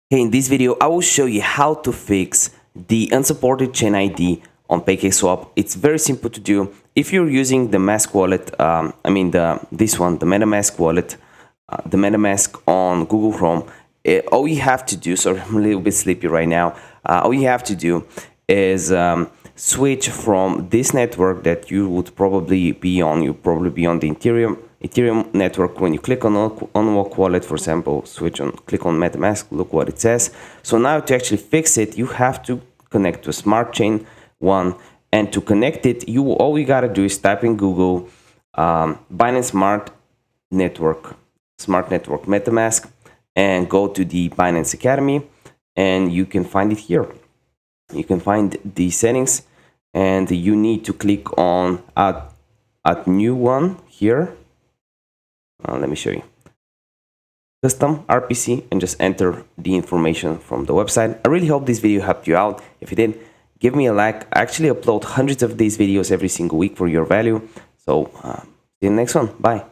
Hey, in this video, I will show you how to fix the unsupported chain ID on Pancakeswap. It's very simple to do. If you're using the Mask wallet, this one, the MetaMask wallet, the MetaMask on Google Chrome, all you have to do, sorry, I'm a little bit sleepy right now. All you have to do is switch from this network that you would probably be on. You'll probably be on the Ethereum network. When you click on Unlock wallet, for example, click on MetaMask, look what it says. So now to actually fix it, you have to connect to a smart chain one, and to connect it, all you gotta do is type in Google Binance Smart Network MetaMask, and go to the Binance Academy, and you can find it here. You can find the settings, and you need to click on add new one here. Let me show you. Custom RPC, and just enter the information from the website. I really hope this video helped you out. If it did, give me a like. I actually upload hundreds of these videos every single week for your value. So see you in the next one. Bye.